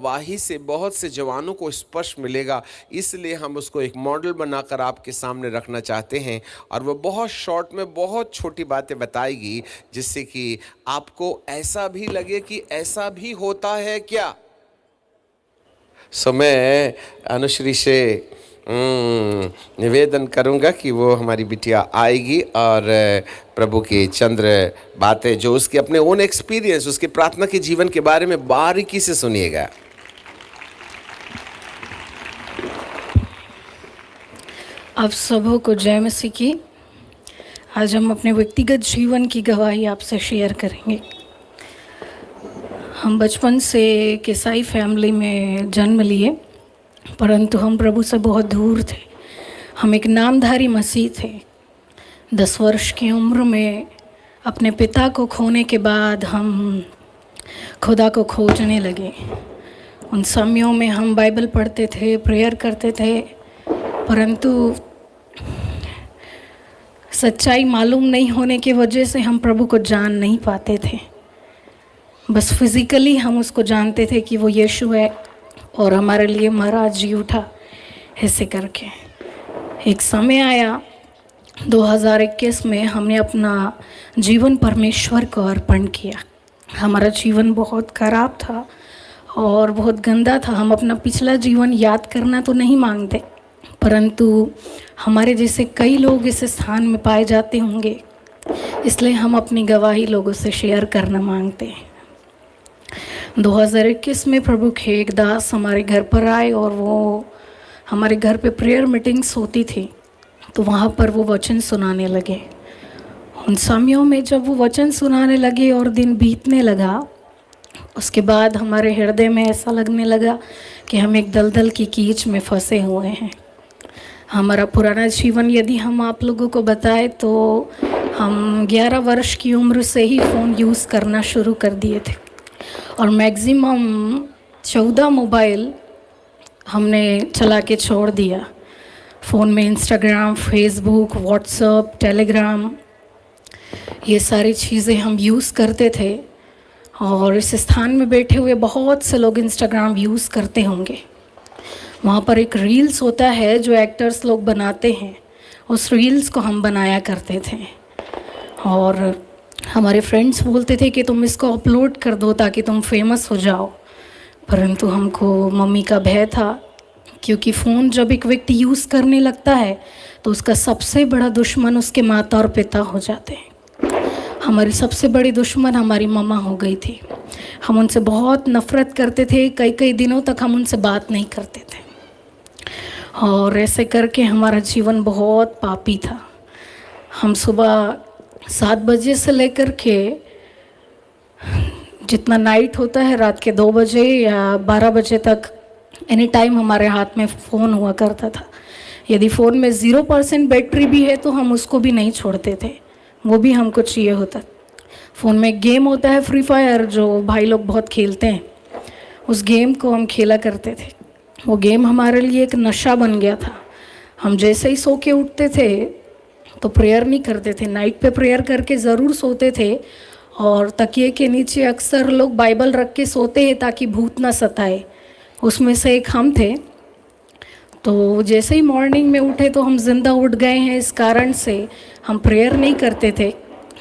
वाही से बहुत से जवानों को स्पर्श मिलेगा, इसलिए हम उसको एक मॉडल बनाकर आपके सामने रखना चाहते हैं। और वो बहुत शॉर्ट में बहुत छोटी बातें बताएगी, जिससे कि आपको ऐसा भी लगे कि ऐसा भी होता है क्या। सो मैं अनुश्री से निवेदन करूंगा कि वो हमारी बिटिया आएगी और प्रभु की चंद्र बातें जो उसके अपने ओन एक्सपीरियंस, उसके प्रार्थना के जीवन के बारे में बारीकी से सुनिएगा। आप सबों को जय मसीह की। आज हम अपने व्यक्तिगत जीवन की गवाही आपसे शेयर करेंगे। हम बचपन से एक ईसाई फैमिली में जन्म लिए, परंतु हम प्रभु से बहुत दूर थे। हम एक नामधारी मसीह थे। 10 वर्ष की उम्र में अपने पिता को खोने के बाद हम खुदा को खोजने लगे। उन समयों में हम बाइबल पढ़ते थे, प्रेयर करते थे, परंतु सच्चाई मालूम नहीं होने की वजह से हम प्रभु को जान नहीं पाते थे। बस फिज़िकली हम उसको जानते थे कि वो यीशु है और हमारे लिए मरा जी उठा, ऐसे करके। एक समय आया 2021 में, हमने अपना जीवन परमेश्वर को अर्पण किया। हमारा जीवन बहुत ख़राब था और बहुत गंदा था। हम अपना पिछला जीवन याद करना तो नहीं मांगते, परंतु हमारे जैसे कई लोग इस स्थान में पाए जाते होंगे, इसलिए हम अपनी गवाही लोगों से शेयर करना मांगते हैं। 2021 में प्रभु के एक दास हमारे घर पर आए और वो हमारे घर पे प्रेयर मीटिंग्स होती थी, तो वहाँ पर वो वचन सुनाने लगे। उन समयों में जब वो वचन सुनाने लगे और दिन बीतने लगा, उसके बाद हमारे हृदय में ऐसा लगने लगा कि हम एक दलदल की कीच में फंसे हुए हैं। हमारा पुराना जीवन यदि हम आप लोगों को बताएं तो हम 11 वर्ष की उम्र से ही फ़ोन यूज़ करना शुरू कर दिए थे और मैक्सिमम 14 मोबाइल हमने चला के छोड़ दिया। फ़ोन में इंस्टाग्राम, फेसबुक, व्हाट्सएप, टेलीग्राम, ये सारी चीज़ें हम यूज़ करते थे। और इस स्थान में बैठे हुए बहुत से लोग इंस्टाग्राम यूज़ करते होंगे। वहाँ पर एक रील्स होता है जो एक्टर्स लोग बनाते हैं, उस रील्स को हम बनाया करते थे और हमारे फ्रेंड्स बोलते थे कि तुम इसको अपलोड कर दो ताकि तुम फेमस हो जाओ। परंतु हमको मम्मी का भय था, क्योंकि फ़ोन जब एक व्यक्ति यूज़ करने लगता है तो उसका सबसे बड़ा दुश्मन उसके माता और पिता हो जाते हैं। हमारी सबसे बड़ी दुश्मन हमारी मम्मा हो गई थी। हम उनसे बहुत नफ़रत करते थे, कई कई दिनों तक हम उनसे बात नहीं करते थे और ऐसे करके हमारा जीवन बहुत पापी था। हम सुबह 7 बजे से लेकर के जितना नाइट होता है रात के 2 बजे या 12 बजे तक एनी टाइम हमारे हाथ में फ़ोन हुआ करता था। यदि फ़ोन में 0% बैटरी भी है तो हम उसको भी नहीं छोड़ते थे, वो भी हमको चाहिए होता। फ़ोन में एक गेम होता है फ्री फायर, जो भाई लोग बहुत खेलते हैं, उस गेम को हम खेला करते थे। वो गेम हमारे लिए एक नशा बन गया था। हम जैसे ही सो के उठते थे तो प्रेयर नहीं करते थे, नाइट पे प्रेयर करके ज़रूर सोते थे और तकिए के नीचे अक्सर लोग बाइबल रख के सोते हैं ताकि भूत ना सताए। उसमें से एक हम थे। तो जैसे ही मॉर्निंग में उठे तो हम जिंदा उठ गए हैं, इस कारण से हम प्रेयर नहीं करते थे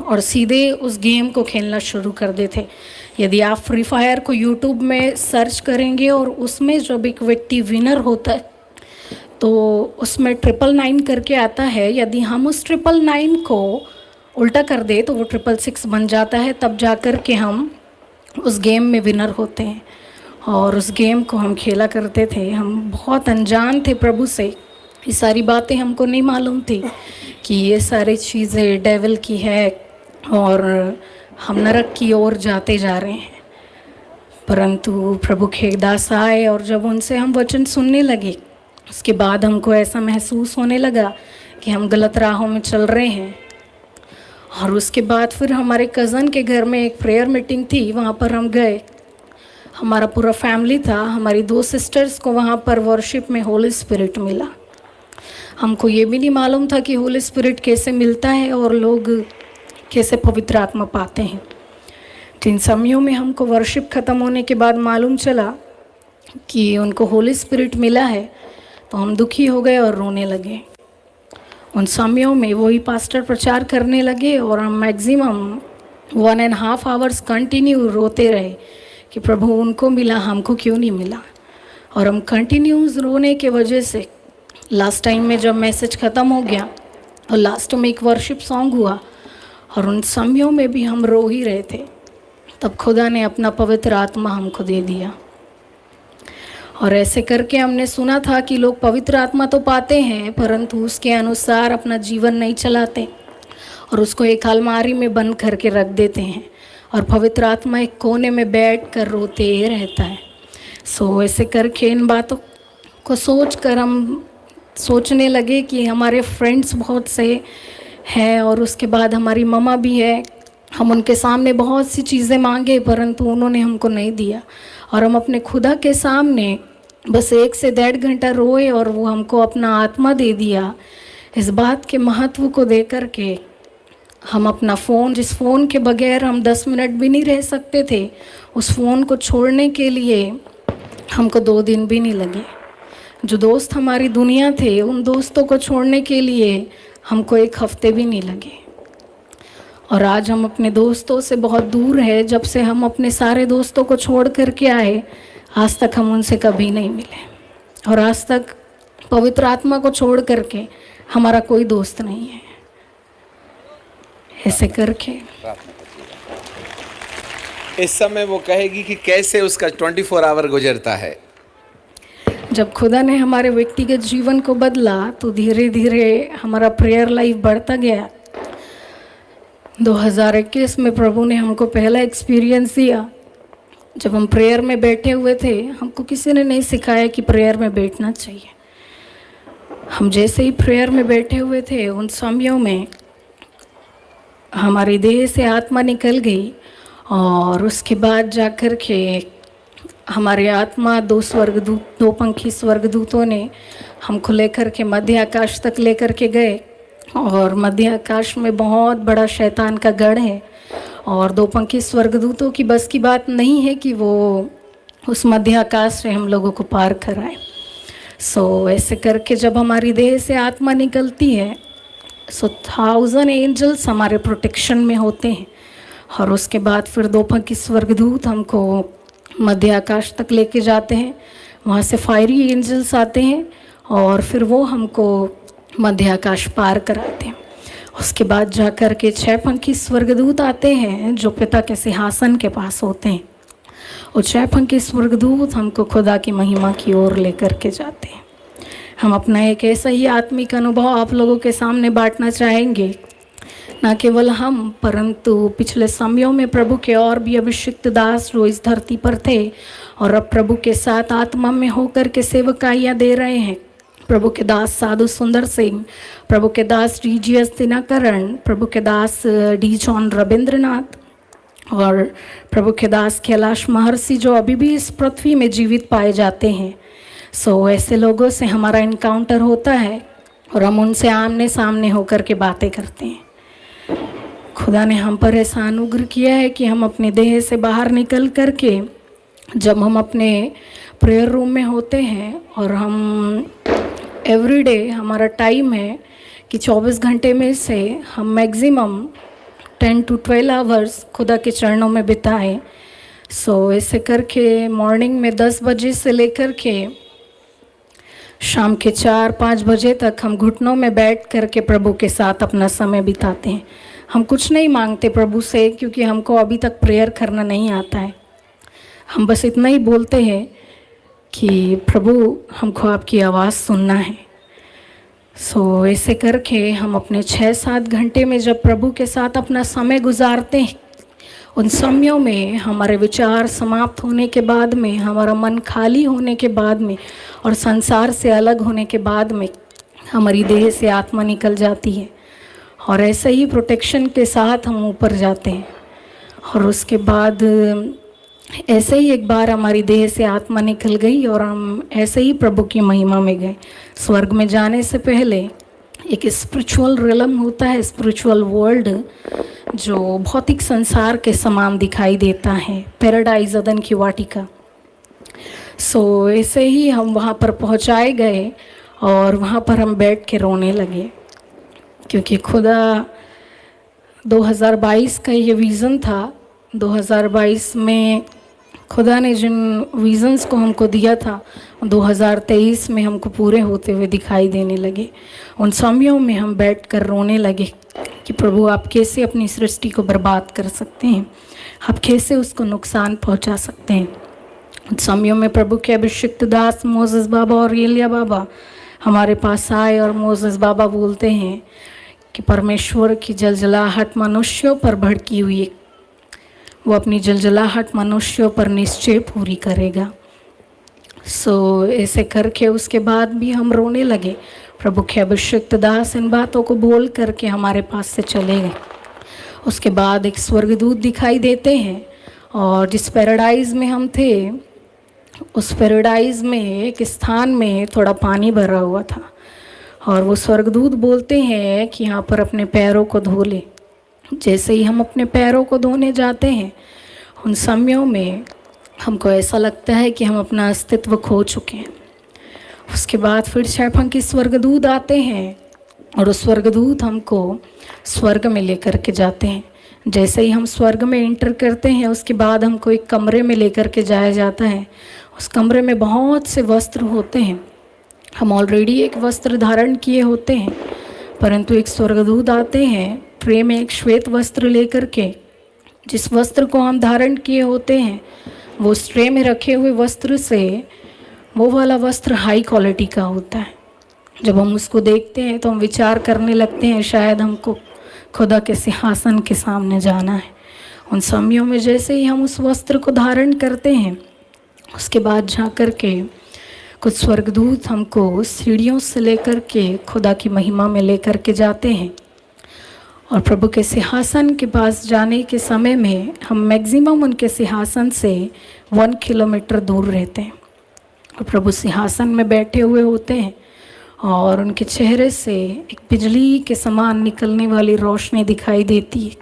और सीधे उस गेम को खेलना शुरू कर देते। यदि आप फ्री फायर को यूट्यूब में सर्च करेंगे और उसमें जब एक व्यक्ति विनर होता है तो उसमें 999 करके आता है। यदि हम उस 999 को उल्टा कर दे तो वो 666 बन जाता है, तब जा कर के हम उस गेम में विनर होते हैं और उस गेम को हम खेला करते थे। हम बहुत अनजान थे प्रभु से, ये सारी बातें हमको नहीं मालूम थी कि ये सारी चीज़ें डेविल की है और हम नरक की ओर जाते जा रहे हैं। परंतु प्रभु के दास आए और जब उनसे हम वचन सुनने लगे, उसके बाद हमको ऐसा महसूस होने लगा कि हम गलत राहों में चल रहे हैं। और उसके बाद फिर हमारे कज़न के घर में एक प्रेयर मीटिंग थी, वहाँ पर हम गए। हमारा पूरा फैमिली था, हमारी 2 सिस्टर्स को वहाँ पर वर्शिप में होली स्पिरिट मिला। हमको ये भी नहीं मालूम था कि होली स्पिरिट कैसे मिलता है और लोग कैसे पवित्र आत्मा पाते हैं। तो इन समयों में हमको वर्शिप ख़त्म होने के बाद मालूम चला कि उनको होली स्पिरिट मिला है, तो हम दुखी हो गए और रोने लगे। उन समयों में वही पास्टर प्रचार करने लगे और हम मैक्सिमम 1.5 आवर्स कंटिन्यू रोते रहे कि प्रभु उनको मिला, हमको क्यों नहीं मिला। और हम कंटिन्यूस रोने के वजह से लास्ट टाइम में जब मैसेज ख़त्म हो गया और लास्ट में एक वर्शिप सॉन्ग हुआ और उन समयों में भी हम रो ही रहे थे, तब खुदा ने अपना पवित्र आत्मा हमको दे दिया। और ऐसे करके हमने सुना था कि लोग पवित्र आत्मा तो पाते हैं परंतु उसके अनुसार अपना जीवन नहीं चलाते और उसको एक अलमारी में बंद करके रख देते हैं और पवित्र आत्मा एक कोने में बैठ कर रोते रहता है। सो ऐसे करके इन बातों को सोच कर हम सोचने लगे कि हमारे फ्रेंड्स बहुत से हैं और उसके बाद हमारी मम्मा भी है। हम उनके सामने बहुत सी चीज़ें मांगे परंतु उन्होंने हमको नहीं दिया और हम अपने खुदा के सामने बस 1 से 1.5 घंटा रोए और वो हमको अपना आत्मा दे दिया। इस बात के महत्व को दे कर के हम अपना फ़ोन, जिस फ़ोन के बगैर हम 10 मिनट भी नहीं रह सकते थे, उस फ़ोन को छोड़ने के लिए हमको 2 दिन भी नहीं लगे। जो दोस्त हमारी दुनिया थे उन दोस्तों को छोड़ने के लिए हमको 1 हफ्ते भी नहीं लगे। और आज हम अपने दोस्तों से बहुत दूर है। जब से हम अपने सारे दोस्तों को छोड़ कर के आए, आज तक हम उनसे कभी नहीं मिले और आज तक पवित्र आत्मा को छोड़ करके हमारा कोई दोस्त नहीं है। ऐसे करके इस समय वो कहेगी कि कैसे उसका 24 आवर गुजरता है। जब खुदा ने हमारे व्यक्तिगत जीवन को बदला तो धीरे धीरे हमारा प्रेयर लाइफ बढ़ता गया। 2021 में प्रभु ने हमको पहला एक्सपीरियंस दिया। जब हम प्रेयर में बैठे हुए थे, हमको किसी ने नहीं सिखाया कि प्रेयर में बैठना चाहिए। हम जैसे ही प्रेयर में बैठे हुए थे, उन समयों में हमारी देह से आत्मा निकल गई और उसके बाद जाकर के हमारी आत्मा 2 पंखी स्वर्गदूतों ने हमको लेकर के मध्य आकाश तक लेकर के गए। और मध्य आकाश में बहुत बड़ा शैतान का गढ़ है और 2 पंखी स्वर्गदूतों की बस की बात नहीं है कि वो उस मध्य आकाश से हम लोगों को पार कराए। सो ऐसे करके जब हमारी देह से आत्मा निकलती है, 1000 एंजल्स हमारे प्रोटेक्शन में होते हैं और उसके बाद फिर 2 पंखी स्वर्गदूत हमको मध्य आकाश तक लेके जाते हैं। वहाँ से फायरी एंजल्स आते हैं और फिर वो हमको मध्य आकाश पार कराते हैं। उसके बाद जाकर के 6 पंखी स्वर्गदूत आते हैं जो पिता के सिंहासन के पास होते हैं। और 6 पंखी स्वर्गदूत हमको खुदा की महिमा की ओर लेकर के जाते हैं। हम अपना एक ऐसा ही आत्मिक अनुभव आप लोगों के सामने बांटना चाहेंगे, न केवल हम परंतु पिछले समयों में प्रभु के और भी अभिषिक्त दास जो इस धरती पर थे और अब प्रभु के साथ आत्मा में होकर के सेवकाइयाँ दे रहे हैं। प्रभु के दास साधु सुंदर सिंह, प्रभु के दास DGS दिनाकरण, प्रभु के दास D जॉन रविंद्रनाथ और प्रभु के दास कैलाश महर्षि जो अभी भी इस पृथ्वी में जीवित पाए जाते हैं। सो ऐसे लोगों से हमारा इनकाउंटर होता है और हम उनसे आमने सामने होकर के बातें करते हैं। खुदा ने हम पर ऐसा अनुग्रह किया है कि हम अपने देह से बाहर निकल कर के जब हम अपने प्रेयर रूम में होते हैं और हम एवरीडे हमारा टाइम है कि 24 घंटे में से हम मैक्सिमम 10 to 12 आवर्स खुदा के चरणों में बिताएं। सो ऐसे करके मॉर्निंग में 10 बजे से लेकर के शाम के 4-5 बजे तक हम घुटनों में बैठ कर के प्रभु के साथ अपना समय बिताते हैं। हम कुछ नहीं मांगते प्रभु से क्योंकि हमको अभी तक प्रेयर करना नहीं आता है। हम बस इतना ही बोलते हैं कि प्रभु हमको आपकी आवाज़ सुनना है। सो ऐसे करके हम अपने 6-7 घंटे में जब प्रभु के साथ अपना समय गुजारते हैं, उन समयों में हमारे विचार समाप्त होने के बाद में, हमारा मन खाली होने के बाद में और संसार से अलग होने के बाद में हमारी देह से आत्मा निकल जाती है और ऐसे ही प्रोटेक्शन के साथ हम ऊपर जाते हैं। और उसके बाद ऐसे ही एक बार हमारी देह से आत्मा निकल गई और हम ऐसे ही प्रभु की महिमा में गए। स्वर्ग में जाने से पहले एक स्पिरिचुअल रिलम होता है, स्पिरिचुअल वर्ल्ड जो भौतिक संसार के समान दिखाई देता है, पैराडाइज अदन की वाटिका। सो ऐसे ही हम वहाँ पर पहुँचाए गए और वहाँ पर हम बैठ के रोने लगे, क्योंकि खुदा 2022 का ये विज़न था। 2022 में खुदा ने जिन विज़न्स को हमको दिया था 2023 में हमको पूरे होते हुए दिखाई देने लगे। उन समयों में हम बैठकर रोने लगे कि प्रभु आप कैसे अपनी सृष्टि को बर्बाद कर सकते हैं, आप कैसे उसको नुकसान पहुंचा सकते हैं। उन समयों में प्रभु के अभिषिक्त दास मोसेस बाबा और एलिया बाबा हमारे पास आए और मोसेस बाबा बोलते हैं कि परमेश्वर की जलजलाहट मनुष्यों पर भड़की हुई है, वो अपनी जलजलाहट मनुष्यों पर निश्चय पूरी करेगा। सो ऐसे करके उसके बाद भी हम रोने लगे। प्रभु के अभिषिक्त दास इन बातों को बोल करके हमारे पास से चले गए। उसके बाद एक स्वर्गदूत दिखाई देते हैं और जिस पैराडाइज में हम थे उस पैराडाइज में एक स्थान में थोड़ा पानी भरा हुआ था और वो स्वर्गदूत बोलते हैं कि यहाँ पर अपने पैरों को धो ले। जैसे ही हम अपने पैरों को धोने जाते हैं उन समयों में हमको ऐसा लगता है कि हम अपना अस्तित्व खो चुके हैं। उसके बाद फिर शैफंकी स्वर्गदूत आते हैं और उस स्वर्गदूत हमको स्वर्ग में लेकर के जाते हैं। जैसे ही हम स्वर्ग में एंटर करते हैं उसके बाद हमको एक कमरे में लेकर के जाया जाता है। उस कमरे में बहुत से वस्त्र होते हैं। हम ऑलरेडी एक वस्त्र धारण किए होते हैं, परंतु एक स्वर्गदूत आते हैं ट्रे में एक श्वेत वस्त्र लेकर के। जिस वस्त्र को हम धारण किए होते हैं वो उस ट्रे में रखे हुए वस्त्र से वो वाला वस्त्र हाई क्वालिटी का होता है। जब हम उसको देखते हैं तो हम विचार करने लगते हैं शायद हमको खुदा के सिंहासन के सामने जाना है। उन समयों में जैसे ही हम उस वस्त्र को धारण करते हैं उसके बाद जा कर के कुछ स्वर्गदूत हमको सीढ़ियों से लेकर के खुदा की महिमा में लेकर के जाते हैं और प्रभु के सिंहासन के पास जाने के समय में हम मैक्सिमम उनके सिंहासन से 1 किलोमीटर दूर रहते हैं और प्रभु सिंहासन में बैठे हुए होते हैं और उनके चेहरे से एक बिजली के समान निकलने वाली रोशनी दिखाई देती है।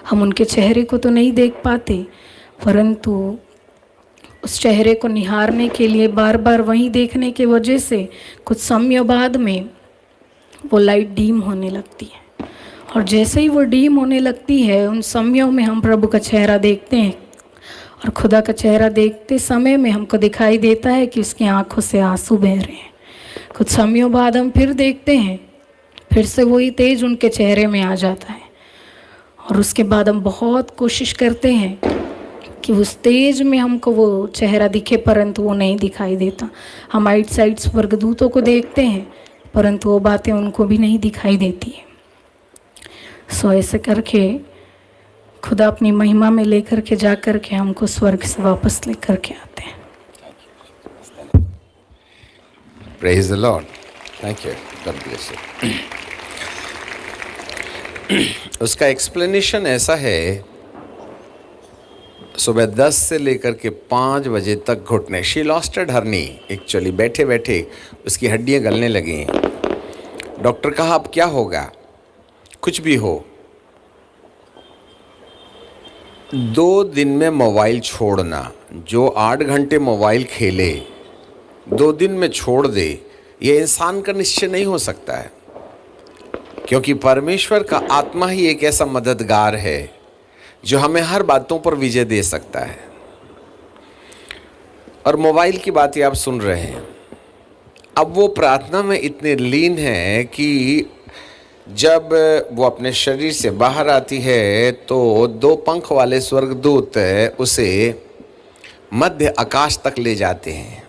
हम उनके चेहरे को तो नहीं देख पाते, परंतु उस चेहरे को निहारने के लिए बार बार वहीं देखने की वजह से कुछ समय बाद में वो लाइट डीम होने लगती है और जैसे ही वो डीम होने लगती है उन समयों में हम प्रभु का चेहरा देखते हैं और खुदा का चेहरा देखते समय में हमको दिखाई देता है कि उसकी आंखों से आंसू बह रहे हैं। कुछ समयों बाद हम फिर देखते हैं, फिर से वही तेज उनके चेहरे में आ जाता है और उसके बाद हम बहुत कोशिश करते हैं कि उस तेज में हमको वो चेहरा दिखे, परंतु वो नहीं दिखाई देता। हम आइट साइड स्वर्गदूतों को देखते हैं परंतु वो बातें उनको भी नहीं दिखाई देती है। सो ऐसे करके खुदा अपनी महिमा में लेकर के जा कर के हमको स्वर्ग से वापस लेकर के आते हैं। Praise the Lord. Thank you. God bless you. उसका एक्सप्लेनेशन ऐसा है, सुबह 10 से लेकर के 5 बजे तक घुटने, शी लॉस्ट हर हर्नी, एक्चुअली बैठे बैठे उसकी हड्डियां गलने लगी। डॉक्टर कहा अब क्या होगा, कुछ भी हो, 2 दिन में मोबाइल छोड़ना। जो 8 घंटे मोबाइल खेले 2 दिन में छोड़ दे, ये इंसान का निश्चय नहीं हो सकता है, क्योंकि परमेश्वर का आत्मा ही एक ऐसा मददगार है जो हमें हर बातों पर विजय दे सकता है। और मोबाइल की बातें आप सुन रहे हैं। अब वो प्रार्थना में इतने लीन है कि जब वो अपने शरीर से बाहर आती है तो 2 पंख वाले स्वर्गदूत उसे मध्य आकाश तक ले जाते हैं।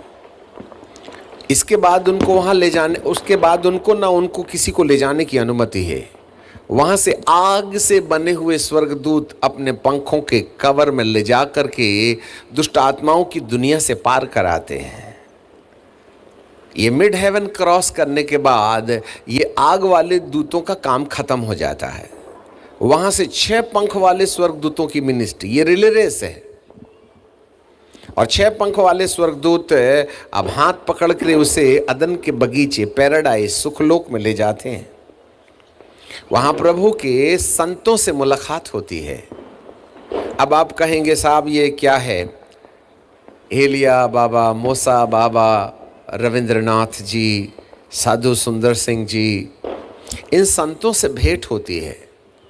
इसके बाद उनको वहाँ ले जाने, उसके बाद उनको किसी को ले जाने की अनुमति है। वहाँ से आग से बने हुए स्वर्गदूत अपने पंखों के कवर में ले जा कर के दुष्ट आत्माओं की दुनिया से पार कराते हैं। ये मिड हेवन क्रॉस करने के बाद ये आग वाले दूतों का काम खत्म हो जाता है। वहाँ से 6 पंख वाले स्वर्गदूतों की मिनिस्ट्री, ये रिले रेस है। और 6 पंख वाले स्वर्गदूत अब हाथ पकड़ कर उसे अदन के बगीचे, पैराडाइज, सुखलोक में ले जाते हैं। वहाँ प्रभु के संतों से मुलाकात होती है। अब आप कहेंगे साहब ये क्या है? एलिया बाबा, मूसा बाबा, रविंद्रनाथ जी, साधु सुंदर सिंह जी, इन संतों से भेंट होती है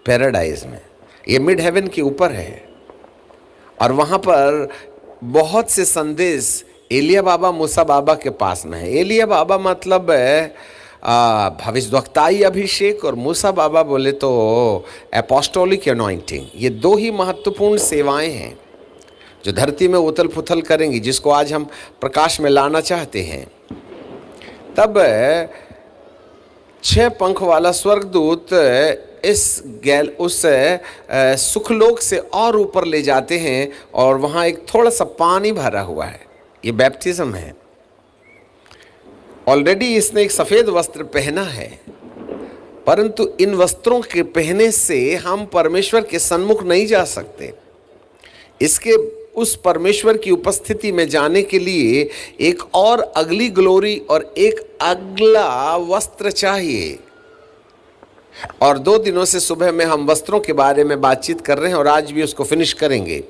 पैराडाइज में। ये मिड हेवन के ऊपर है और वहाँ पर बहुत से संदेश एलिया बाबा, मूसा बाबा के पास में है। एलिया बाबा मतलब है भविष्यवक्ताई अभिषेक, और मूसा बाबा बोले तो एपोस्टोलिक अनॉइंटिंग। ये दो ही महत्वपूर्ण सेवाएं हैं जो धरती में उथल पुथल करेंगी, जिसको आज हम प्रकाश में लाना चाहते हैं। तब 6 पंख वाला स्वर्गदूत उस सुखलोक से और ऊपर ले जाते हैं और वहाँ एक थोड़ा सा पानी भरा हुआ है। ये बैप्टिज्म है। ऑलरेडी इसने एक सफ़ेद वस्त्र पहना है, परंतु इन वस्त्रों के पहने से हम परमेश्वर के सन्मुख नहीं जा सकते। इसके उस परमेश्वर की उपस्थिति में जाने के लिए एक और अगली ग्लोरी और एक अगला वस्त्र चाहिए। और 2 दिनों से सुबह में हम वस्त्रों के बारे में बातचीत कर रहे हैं और आज भी उसको फिनिश करेंगे।